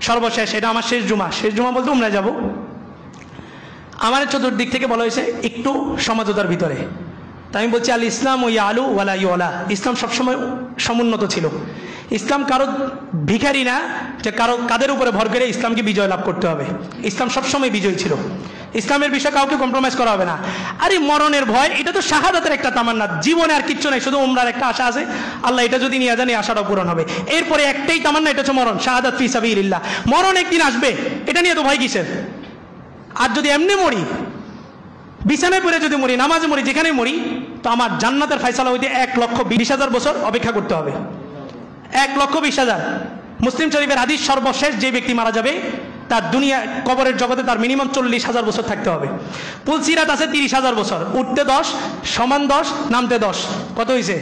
সর্বশেষ, এটা আমার শেষ জুমা বলতে উমরায় যাব। আমার চতুর্দিক থেকে বলা হয়েছে একটু সমঝোতার ভিতরে। তাই আমি বলছি আল ইসলাম ও ইয়ালু ওয়ালা ইউলা, ইসলাম সবসময় সমুন্নত ছিল। ইসলাম কারো ভিখারি না যে কারো কাদের উপরে ভর করে ইসলামকে বিজয় লাভ করতে হবে। ইসলাম সবসময় বিজয়ী ছিল। ইসলামের বিষয়ে কাউকে কম্প্রোমাইজ করা হবে না। আরে মরণের ভয়, এটা তো শাহাদাতের একটা তামান্না, জীবনে আর কিচ্ছু নাই, শুধু উমরার একটা আশা আছে, আল্লাহ এটা যদি নিয়ে যান এই আশাটাও পূরণ হবে। এরপরে একটাই তামান্না, এটা হচ্ছে মরণ, শাহাদাত ফি সাবিলিল্লাহ। মরণ একদিন আসবে, এটা নিয়ে তো ভয় কিসের? আর যদি এমনি মরি, বিছানায় পড়ে যদি মরি, নামাজে মরি, যেখানে মরি, তো আমার জান্নাতের ফায়সালা হইতে 1,20,000 বছর অপেক্ষা করতে হবে। 1,20,000। মুসলিম শরীফের হাদিস, সর্বশেষ যে ব্যক্তি মারা যাবে তার দুনিয়া কবরের জগতে তার মিনিমাম 40,000 বছর থাকতে হবে। পুলসিরাত আছে 30,000 বছর, উঠতে 10 সমান 10 নামতে 10, কত হয়েছে?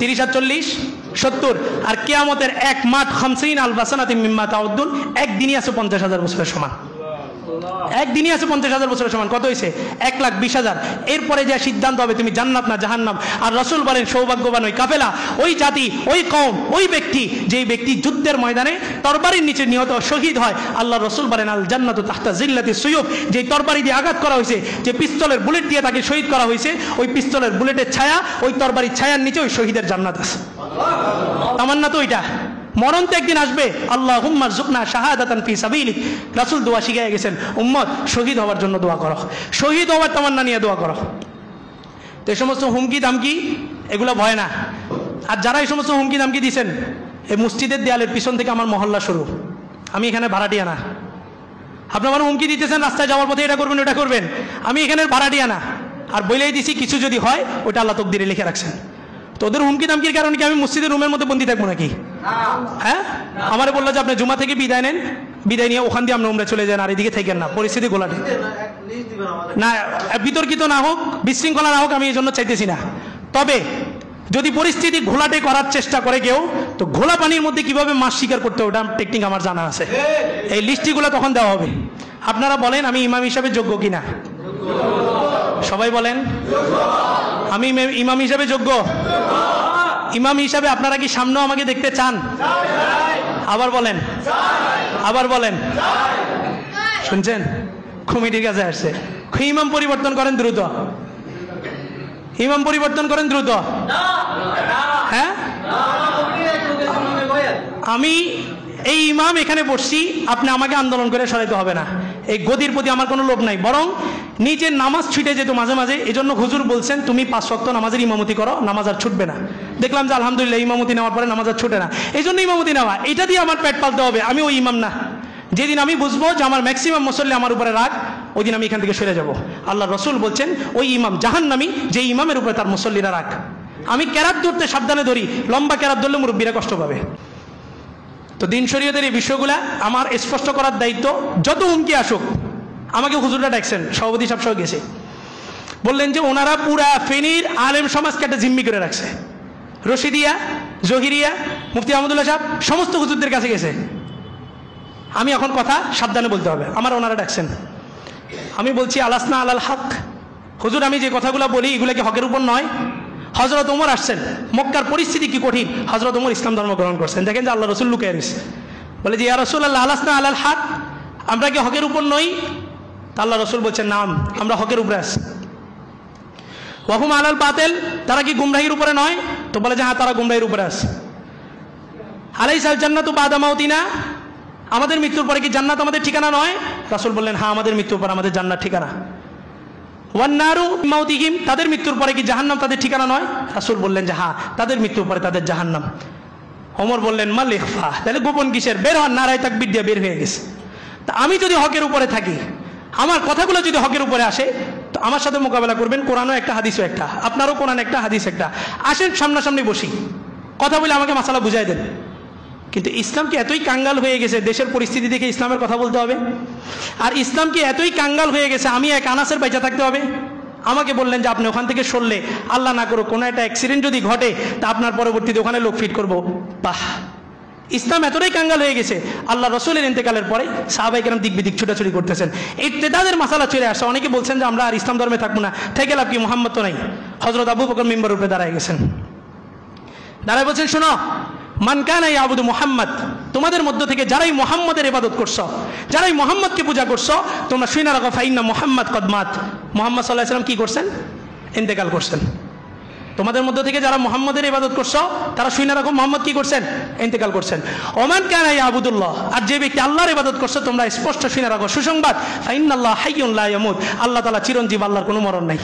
30 আর 40 70। আর কিয়ামতের এক মাঠ 50 আলবাসানাতিন মিম্মা তাউদ্দুন, একদিনই আছে 50,000 বছরের সমান। একদিনই আছে 50,000 বছরের সমান, কত হয়েছে? 1,20,000। এরপরে যা সিদ্ধান্ত হবে তুমি জান্নাত না জাহান্নাম। আর রাসূল বলেন সৌভাগ্যবান ওই কাফেলা, ওই জাতি, ওই কওম, ওই ব্যক্তি যেই ব্যক্তি যুদ্ধের ময়দানে তরবারির নিচে নিহত শহীদ হয়। আল্লাহ রাসূল বলেন আল জান্নাতু তাহতা জিল্লাতি সুয়ুফ, যে তরবারি দিয়ে আঘাত করা হয়েছে, যে পিস্তলের বুলেট দিয়ে তাকে শহীদ করা হয়েছে, ওই পিস্তলের বুলেটের ছায়া, ওই তরবারির ছায়ার নিচে ওই শহীদের জান্নাত আছে। তামান্না তো ওইটা। মরণ তো একদিন আসবে। আল্লাহুম্মা রযুকনা শাহাদাতান ফি সাবিলিক, রাসূল দোয়া শিখিয়ে গেছেন, উম্মত শহীদ হওয়ার জন্য দোয়া করো, শহীদ হওয়ার তামান্না নিয়ে দোয়া করো। তো এই সমস্ত হুমকি দামকি এগুলো ভয় না। আর যারা এই সমস্ত হুমকি দামকি দিয়েছেন, এই মসজিদের দেয়ালের পিছন থেকে আমার মহল্লা শুরু, আমি এখানে ভাড়াটিয়া না। আপনি আমার হুমকি দিতেছেন রাস্তায় যাওয়ার পথে এটা করবেন ওটা করবেন, আমি এখানে ভাড়াটিয়া না। আর বলেই দিছি কিছু যদি হয় ওটা আল্লাহ তকদিরে লিখে রাখছেন। তো ওদের হুমকি দামকির কারণে কি আমি মসজিদের রুমের মধ্যে বন্দি থাকবো নাকি? হ্যাঁ, আমারে বললো যে আপনি জুমা থেকে বিদায় নেন, বিদায় নিয়ে ওখান দিয়ে আপনি উমরা চলে যান, আর এদিকে থাকেন না, পরিস্থিতি গোলাটে না, বিতর্কিত না হোক, বিশৃঙ্খলা না হোক, আমি এই জন্য চাইতেছি না। তবে যদি পরিস্থিতি ঘোলাটে করার চেষ্টা করে কেউ, তো ঘোলা পানির মধ্যে কিভাবে মাছ শিকার করতে হবে ওটা টেকনিক আমার জানা আছে। এই লিস্টিগুলো তখন দেওয়া হবে। আপনারা বলেন আমি ইমাম হিসাবে যোগ্য কিনা? সবাই বলেন আমি ইমাম হিসাবে যোগ্য। ইমাম হিসাবে আপনারা কি সামনেও আমাকে দেখতে চান? আবার বলেন, আবার বলেন। শুনছেন? কমিটির কাছে আসছে, ইমাম পরিবর্তন করেন দ্রুত, ইমাম পরিবর্তন করেন দ্রুত। হ্যাঁ, আমি এই ইমাম এখানে বসছি, আপনি আমাকে আন্দোলন করে সরাইতে হবে না। এই গদির প্রতি আমার কোনো লোভ নাই, বরং নিজের নামাজ ছুটে যেত মাঝে মাঝে। এই জন্য হুজুর বলছেন তুমি 5 ওয়াক্ত নামাজের ইমামতি করো, নামাজ আর ছুটবে না। দেখলাম যে আলহামদুলিল্লাহ ইমামতি নেওয়ার পরে নামাজ আর ছুটে না, এই জন্য ইমামতি নেওয়া। এটা দিয়ে আমার পেট পালতে হবে, আমি ওই ইমাম না। যেদিন আমি বুঝবো যে আমার ম্যাক্সিমাম মুসল্লি আমার উপরে রাগ, ওই দিন আমি এখান থেকে সরে যাব। আল্লাহ রসুল বলছেন ওই ইমাম জাহান্নামী যে ইমামের উপরে তার মুসল্লিরা রাগ। আমি কেরাত ধরতে সাবধানে ধরি, লম্বা কেরাত ধরলে মুরব্বীরা কষ্ট পাবে। তো দিন শরীয়তের এই বিষয়গুলা আমার স্পষ্ট করার দায়িত্ব। যত হুমকি আসুক, আমাকে হুজুররা ডাকছেন, সভাপতি সাহেব সহ গেছে, বললেন যে ওনারা পুরা ফেনীর আলেম সমাজকে একটা জিম্মি করে রাখছে। রশিদিয়া, জহিরিয়া, মুফতি আহমদুল্লাহ সাহেব সমস্ত হুজুরদের কাছে গেছে। আমি এখন কথা সাবধানে বলতে হবে, আমার ওনারা ডাকছেন। আমি বলছি আলাসনা আলাল হক, হুজুর আমি যে কথাগুলো বলি এগুলো কি হকের উপর নয়? হজরত ওমর আসছেন, মক্কার পরিস্থিতি কি কঠিন, হজরত ওমর ইসলাম ধর্ম গ্রহণ করছেন। দেখেন যে আল্লাহ রসুল লুকিয়ে রয়েছে, বলে যে ইয়া রাসূলুল্লাহ আলাসনা আলাল হক, আমরা কি হকের উপর নই? তা আল্লাহ রসুল বলছেন নাম, আমরা হকের উপরে আছি। ওয়াহুম আলাল বাতিল, তারা কি গুমরাহির উপরে নয়? তো বলে যে হ্যাঁ তারা গুমরাহির উপরে আছে। আলাইসাল জান্নাতু বাদা মাউতিনা, আমাদের মৃত্যুর পরে কি জান্নাত আমাদের ঠিকানা নয়? রাসূল বললেন হ্যাঁ আমাদের মৃত্যুর পর আমাদের জান্নাত ঠিকানা। ওয়ান্নারু মাউতিহিম, তাদের মৃত্যুর পরে কি জাহান্নাম তাদের ঠিকানা নয়? রাসূল বললেন যে হ্যাঁ তাদের মৃত্যুর পরে তাদের জাহান্নাম। ওমর বললেন মাল ইখফা, তাহলে গোপন কিসের? বের হন, নারায়ে তাকবীর দিয়ে বের হয়ে গেছে। তা আমি যদি হকের উপরে থাকি, আমার কথাগুলো যদি হকের উপরে আসে, তো আমার সাথে মোকাবেলা করবেন। কোরআনও একটা, হাদিসও একটা, আপনারও কোরআন একটা, হাদিস একটা। আসেন সামনাসামনি বসি, কথা বলে আমাকে মাসালা বুঝাই দেন। কিন্তু ইসলাম কি এতই কাঙ্গাল হয়ে গেছে, দেশের পরিস্থিতি দেখে ইসলামের কথা বলতে হবে? আর ইসলাম কি এতই কাঙ্গাল হয়ে গেছে আমি এক আনাসের বাইচা থাকতে হবে? আমাকে বললেন যে আপনি ওখান থেকে সরলে, আল্লাহ না করো কোনো একটা অ্যাক্সিডেন্ট যদি ঘটে, তা আপনার পরবর্তীতে ওখানে লোক ফিট করবো। বাহ, ইসলাম এতটাই কাঙ্গাল হয়ে গেছে। আল্লাহ রসুলের ইন্তেকালের পরে সাহাবায়ে কেরাম দিক বিদিক ছুটাছুটি করতেছেন, ইরতিদাদের মাসালা চলে আসছে। অনেকে বলছেন যে আমরা আর ইসলাম ধর্মে থাকবো না, থেকে লাভ কি, মুহাম্মদ তো নাই। হযরত আবু বকর মিম্বরের উপরে দাঁড়ায় গেছেন, দাঁড়ায় বলছেন শোনো মান কানা ইয়াবুদু মুহাম্মদ, তোমাদের মধ্য থেকে যারাই মুহাম্মদের ইবাদত করছো, যারাই মুহাম্মদকে পূজা করছো, তোমরা শুনে রাখো ফাইন্না মুহাম্মদ কদ মাত, মুহাম্মদ সাল্লাল্লাহু আলাইহি ওয়াসাল্লাম কি করছেন? ইন্তেকাল করছেন। তোমাদের মধ্য থেকে যারা মুহাম্মদের ইবাদত করছো তারা শুনে রাখো মুহাম্মদ কি করছেন? ইন্তেকাল করছেন। ওমান কানা ইয়াবুদুল্লাহ, আর যে ব্যক্তি আল্লাহর ইবাদত করছে তোমরা স্পষ্ট শুনে রাখো সুসংবাদ, ফাইন্নাল্লাহ হাইয়ুন লা ইয়ামুত, আল্লাহ তাআলা চিরঞ্জীব, আল্লাহর কোনো মরণ নাই।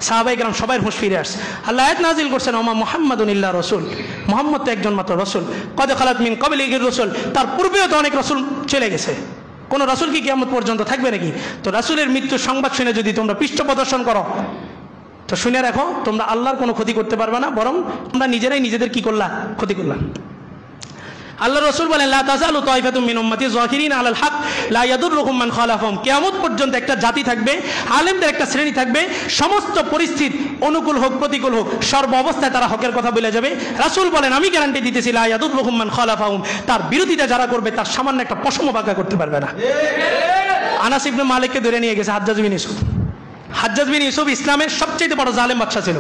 সাহাবায়ে কেরাম সবাই হুঁশ ফিরে আসছে। আল্লাহ আয়াত নাযিল করছেন ওমা মুহাম্মাদুন ইল্লা রাসূল, মুহাম্মদ তো একজন মাত্র রাসূল, কদ খালাত মিন ক্বাবলিহির রাসূল, তার পূর্বেও তো অনেক রাসূল চলে গেছে, কোন রাসূল কি কিয়ামত পর্যন্ত থাকবে নাকি? তো রাসূলের মৃত্যুর সংবাদ শুনে যদি তোমরা পৃষ্ঠ প্রদর্শন করো তো শুনে রাখো তোমরা আল্লাহর কোনো ক্ষতি করতে পারবে না, বরং তোমরা নিজেরাই নিজেদের কি করলা? ক্ষতি করলা। আল্লাহ রাসূল বলেন লা তাযালু তায়ফাতুম মিন উম্মতি যাহিরিনা আলাল হক লা ইয়াদুররুহুম মান খালাফাহুম, কিয়ামত পর্যন্ত একটা জাতি থাকবে, আলেমদের একটা শ্রেণী থাকবে, সমস্ত পরিস্থিতি অনুকূল হোক প্রতিকূল হোক সর্ব অবস্থায় তারা হকের কথা বলে যাবে। রাসূল বলেন আমি গ্যারান্টি দিতেছি লা ইয়াদুররুহুম মান খালাফাহুম, তার বিরোধিতা যারা করবে তার সামান্য একটা পশমও বাঁকা করতে পারবে না। আনাস ইবনে মালিককে ধরে নিয়ে গেছে হাজ্জাজ বিন ইউসুফ। হাজ্জাজ বিন ইউসুফ ইসলামের সবচেয়ে বড় জালেম বাদশা ছিল।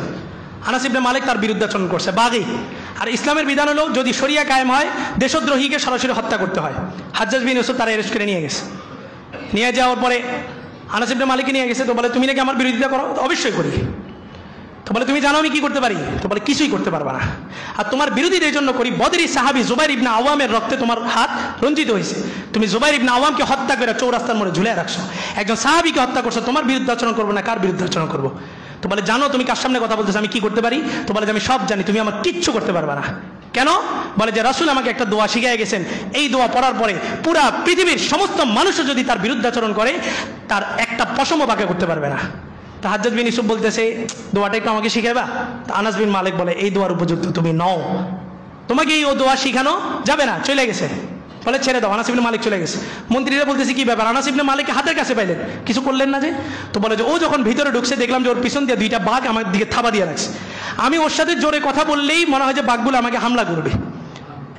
আনাস ইবনে মালিক তার বিরুদ্ধাচরণ করছে, বাগী। আর ইসলামের বিধান হলো যদি শরিয়া কায়েম হয় দেশদ্রোহীকে সরাসরি হত্যা করতে হয়। হাজ্জাজ বিন ইউসুফ তারা অ্যারেস্ট করে নিয়ে গেছে। নিয়ে যাওয়ার পরে আনাস ইবনে মালিককে নিয়ে গেছে, তো বলে তুমি নাকি আমার বিরোধিতা করো? অবশ্যই করি। তো বলে তুমি জানো আমি কি করতে পারি? তো বলে কিছুই করতে পারবা না। আর তোমার বিরোধিতা এই জন্য করি, বদরি সাহাবী জুবাইর ইবনে আওয়ামের রক্তে তোমার হাত রঞ্জিত হয়েছে, তুমি জুবাইর ইবনে আওয়ামকে হত্যা করে চৌরাস্তার মোড়ে ঝুলিয়ে রাখছো, একজন সাহাবীকে হত্যা করছো, তোমার বিরুদ্ধাচরণ করবো না, কার বিরুদ্ধাচরণ করবো? তো বলে জানো তুমি কার সামনে কথা বলতেছো, আমি কি করতে পারি? তো বলে যে আমি সব জানি, তুমি আমার কিচ্ছু করতে পারবা না। কেন? বলে যে রাসূল আমাকে একটা দোয়া শিখিয়ে গেছেন, এই দোয়া পড়ার পরে পুরা পৃথিবীর সমস্ত মানুষও যদি তার বিরুদ্ধাচরণ করে তার একটা পশমও বাঁকা করতে পারবে না। তা হাজ্জাজ বিন ইউসুফ বলতেছে দোয়াটা একটু আমাকে শিখাইবা? তা আনাস বিন মালিক বলে এই দোয়ার উপযুক্ত তুমি নও, তোমাকে এই ও দোয়া শিখানো যাবে না, চলে গেছে। বলে ছেড়ে দাও। আনাস ইবনে মালিক চলে গেছে। মন্ত্রীরা বলতেছে কি ব্যাপার? আনাস ইবনে মালিককে হাতের কাছে পাইলেন, কিছু করলেন না যে? তো বলে যে ও যখন ভিতরে ঢুকছে দেখলাম যে ওর পিছন দিয়ে দুইটা বাঘ আমার দিকে থাবা দিয়ে রাখছে, আমি ওর সাথে জোরে কথা বললেই মনে হয় যে বাঘগুলো আমাকে হামলা করবে।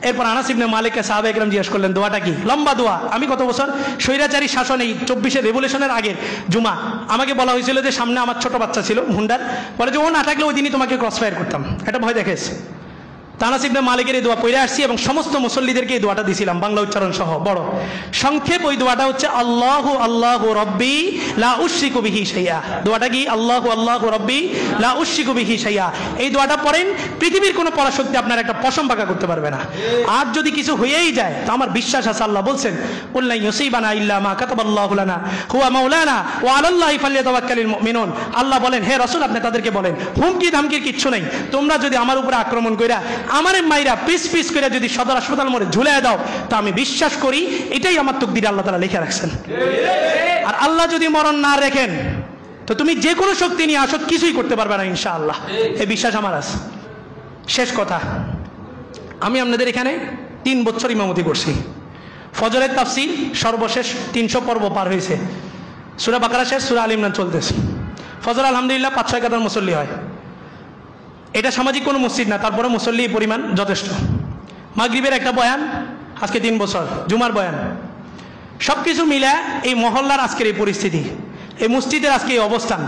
এরপর আনাস ইবনে মালিককে সাহাবায়ে কেরাম জিজ্ঞেস করলেন দোয়াটা কি? লম্বা দোয়া। আমি গত বছর স্বৈরাচারী শাসন এই 24 রেভলিউশনের আগের জুমা আমাকে বলা হয়েছিল যে সামনে আমার ছোট বাচ্চা ছিল হুন্ডার, বলে যে ও না থাকলে ওই দিনই তোমাকে ক্রস ফায়ার করতাম, এটা ভয় দেখেছে। আনাস ইবনে মালিকের এই দোয়া পড়ে আসছি এবং সমস্ত মুসল্লিদেরকে এই দোয়াটা দিয়েছিলাম বাংলা উচ্চারণ সহ। বড় সংক্ষেপ ওই দোয়াটা হচ্ছে আল্লাহু আল্লাহু রব্বি লা উশরিকু বিহি শাইআ। দোয়াটা কি? আল্লাহু আল্লাহু রব্বি লা উশরিকু বিহি শাইআ। এই দোয়াটা পড়েন, পৃথিবীর কোনো পরাশক্তি আপনার একটা পশম বাঁকা করতে পারবে না। আর যদি কিছু হয়েই যায় তো আমার বিশ্বাস আছে আল্লাহ বলছেন কুল লা ইউসিবানা ইল্লা মা কাতাবাল্লাহু লানা হুয়া মাওলানা ওয়া আলাল্লাহি ফালইয়াতাওয়াক্কালিল মুমিনুন। আল্লাহ বলেন হে রাসূল আপনি তাদেরকে বলেন হুমকি ধামকির কিচ্ছু নেই, তোমরা যদি আমার উপরে আক্রমণ কইরা আমারে মাইরা পিস পিস করে যদি সদর হাসপাতাল মোড়ে ঝুলিয়ে দাও তো আমি বিশ্বাস করি এটাই আমার তকদিরে আল্লাহ তাআলা লিখে রাখছেন। আর আল্লাহ যদি মরণ না রাখেন তো তুমি যে কোনো শক্তি নিয়ে আসো কিছুই করতে পারবে না ইনশাআল্লাহ, এই বিশ্বাস আমার আছে। শেষ কথা, আমি আপনাদের এখানে 3 বছর ইমামতি করছি। ফজরের তাফসীর সর্বশেষ 300 পর্ব পার হয়েছে, সূরা বাকারা শেষ, সূরা আল ইমরান চলতেছে। ফজর আলহামদুলিল্লাহ 5-6 কাতার মুসল্লি হয়, এটা সামাজিক কোনো মসজিদ না, তারপরে মুসল্লি পরিমাণ যথেষ্ট। মাগরিবের একটা বয়ান, আজকে 3 বছর, জুমার বয়ান, সব কিছু মিলে এই মহল্লার আজকের এই পরিস্থিতি, এই মসজিদের আজকে এই অবস্থান,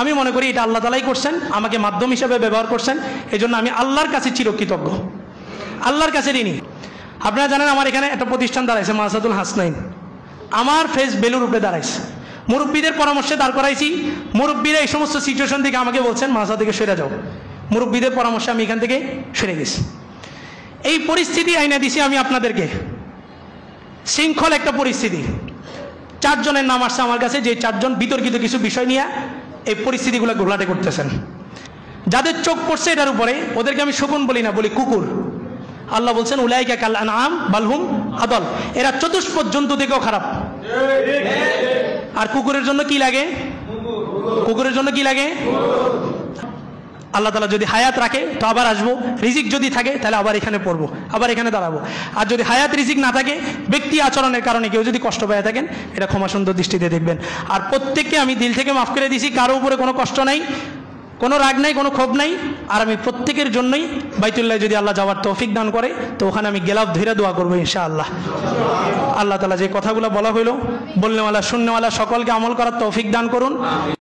আমি মনে করি এটা আল্লাহ তাআলাই করছেন, আমাকে মাধ্যম হিসেবে ব্যবহার করছেন, এজন্য আমি আল্লাহর কাছে চিরকৃতজ্ঞ, আল্লাহর কাছে ঋণী। আপনারা জানেন আমার এখানে একটা প্রতিষ্ঠান দাঁড়াইছে মাসাদুল হাসনাইন, আমার ফেস বেলুর উপরে দাঁড়াইছে, মুরব্বীদের পরামর্শে দাঁড় করাইছি। মুরব্বীরা এই সমস্ত সিচুয়েশন থেকে আমাকে বলছেন মাসা থেকে সরে যাও, মুরব্বীদের পরামর্শে আমি এখান থেকে সরে গেছি। এই পরিস্থিতি আইনা দিছি আমি আপনাদেরকে, শৃঙ্খল একটা পরিস্থিতি। 4 জনের নাম আসছে আমার কাছে, যে 4 জন বিতর্কিত কিছু বিষয় নিয়ে এই পরিস্থিতিগুলো ঘোলাটে করতেছেন। যাদের চোখ পড়ছে এটার উপরে ওদেরকে আমি শকুন বলি না, বলি কুকুর। আল্লাহ বলছেন উলাইকা কাল আনআম বাল হুম আদল, এরা চতুষ্পদ জন্তু থেকেও খারাপ। আর কুকুরের জন্য কি লাগে? কুকুরের জন্য কি লাগে? আল্লাহ তাআলা যদি হায়াত রাখে তো আবার আসবো, রিজিক যদি থাকে তাহলে আবার এখানে পড়বো, আবার এখানে দাঁড়াবো। আর যদি হায়াত রিজিক না থাকে, ব্যক্তি আচরণের কারণে কেউ যদি কষ্ট পেয়ে থাকেন, এটা ক্ষমা সুন্দর দৃষ্টিতে দেখবেন। আর প্রত্যেককে আমি দিল থেকে মাফ করে দিছি, কারো উপরে কোনো কষ্ট নাই, কোনো রাগ নাই, কোনো ক্ষোভ নাই। আর আমি প্রত্যেকের জন্যই বাইতুল্লাহ যদি আল্লাহ যাওয়ার তৌফিক দান করে তো ওখানে আমি গেলাফ ধরে দোয়া করবো ইনশাআল্লাহ। আল্লাহ তাআলা যে কথাগুলো বলা হইলো, বলনেওয়ালা শুননেওয়ালা সকলকে আমল করার তৌফিক দান করুন।